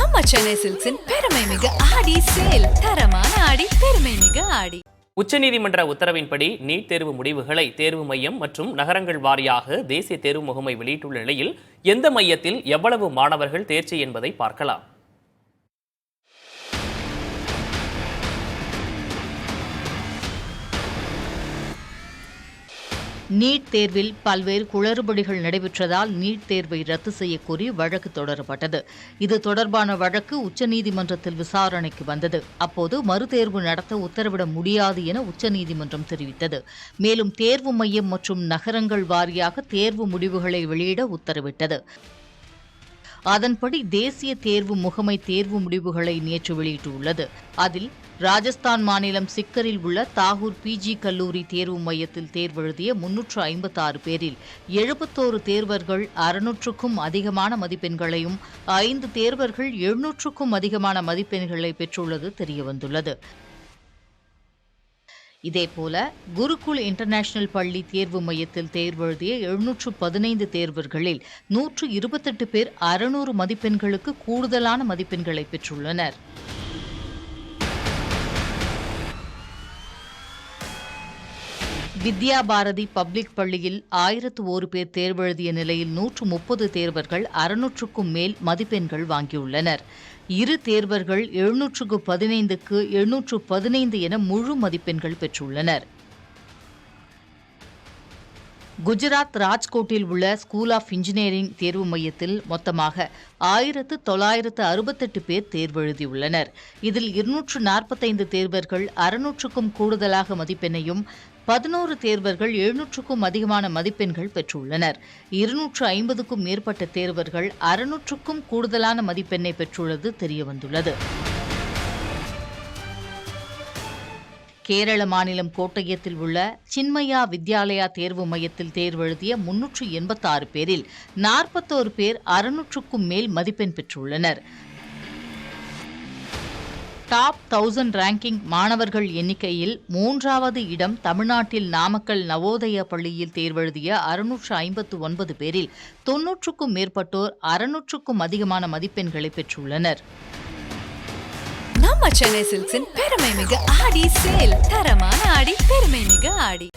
நம்ம சென்னை சில்க்ஸின் பெருமை மிகு ஆடி சேல். தரமான ஆடி, பெருமை மிகு ஆடி. உச்சநீதிமன்ற உத்தரவின்படி நீட் தேர்வு முடிவுகளை தேர்வு மையம் மற்றும் நகரங்கள் வாரியாக தேசிய தேர்வு முகமை வெளியிட்டுள்ள நிலையில் எந்த மையத்தில் எவ்வளவு மாணவர்கள் தேர்ச்சி என்பதை பார்க்கலாம். நீட் தேர்வில் பல்வேறு குளறுபடிகள் நடைபெற்றதால் நீட் தேர்வை ரத்து செய்யக்கோரி வழக்கு தொடரப்பட்டது. இது தொடர்பான வழக்கு உச்சநீதிமன்றத்தில் விசாரணைக்கு வந்தது. அப்போது மறுதேர்வு நடத்த உத்தரவிட முடியாது என உச்சநீதிமன்றம் தெரிவித்தது. மேலும் தேர்வு மையம் மற்றும் நகரங்கள் வாரியாக தேர்வு முடிவுகளை வெளியிட உத்தரவிட்டது. அதன்படி தேசிய தேர்வு முகமை தேர்வு முடிவுகளை நேற்று வெளியிட்டுள்ளது. அதில் ராஜஸ்தான் மாநிலம் சிக்கரில் உள்ள தாகூர் பிஜி கல்லூரி தேர்வு மையத்தில் தேர்வெழுதிய 356 பேரில் 71 தேர்வர்கள் 600க்கும் அதிகமான மதிப்பெண்களையும் 5 தேர்வர்கள் 700க்கும் அதிகமான மதிப்பெண்களை பெற்றுள்ளது தெரியவந்துள்ளது. இதேபோல குருகுல் இன்டர்நேஷனல் பள்ளி தேர்வு மையத்தில் தேர்வெழுதிய 715 தேர்வர்களில் 128 பேர் 600 மதிப்பெண்களுக்கு கூடுதலான மதிப்பெண்களை பெற்றுள்ளனர். வித்யா பாரதி பப்ளிக் பள்ளியில் 1001 பேர் தேர்வெழுதிய நிலையில் 130 தேர்வர்கள் 600க்கும் மேல் மதிப்பெண்கள் வாங்கியுள்ளனர். 2 தேர்வர்கள் 715க்கு 715 என முழு மதிப்பெண்கள் பெற்றுள்ளனர். குஜராத் ராஜ்கோட்டில் உள்ள ஸ்கூல் ஆஃப் இன்ஜினியரிங் தேர்வு மையத்தில் மொத்தமாக 1968 பேர் தேர்வெழுதியுள்ளனர். இதில் 245 தேர்வர்கள் 600க்கும் கூடுதலாக மதிப்பெண்ணையும் 11 தேர்வர்கள் 700க்கும் அதிகமான மதிப்பெண்கள் பெற்றுள்ளனர். 250க்கும் மேற்பட்ட தேர்வர்கள் 600க்கும் கூடுதலான மதிப்பெண்ணை பெற்றுள்ளது தெரியவந்துள்ளது. கேரள மாநிலம் கோட்டயத்தில் உள்ள சின்மயா வித்யாலயா தேர்வு மையத்தில் தேர்வெழுதிய 386 பேரில் 41 பேர் 600க்கும் மேல் மதிப்பெண் பெற்றுள்ளனர். டாப் 1000 ரேங்கிங் மாணவர்கள் எண்ணிக்கையில் 3வது இடம் தமிழ்நாட்டில் நாமக்கல் நவோதயா பள்ளியில் தேர்வெழுதிய 659 பேரில் 90க்கும் மேற்பட்டோர் 600க்கும் அதிகமான மதிப்பெண்களை பெற்றுள்ளனர். நம்ம சென்னை சில்க்ஸின் பெருமை மிகு ஆடி சேல். தரமான ஆடி, பெருமை மிகு ஆடி.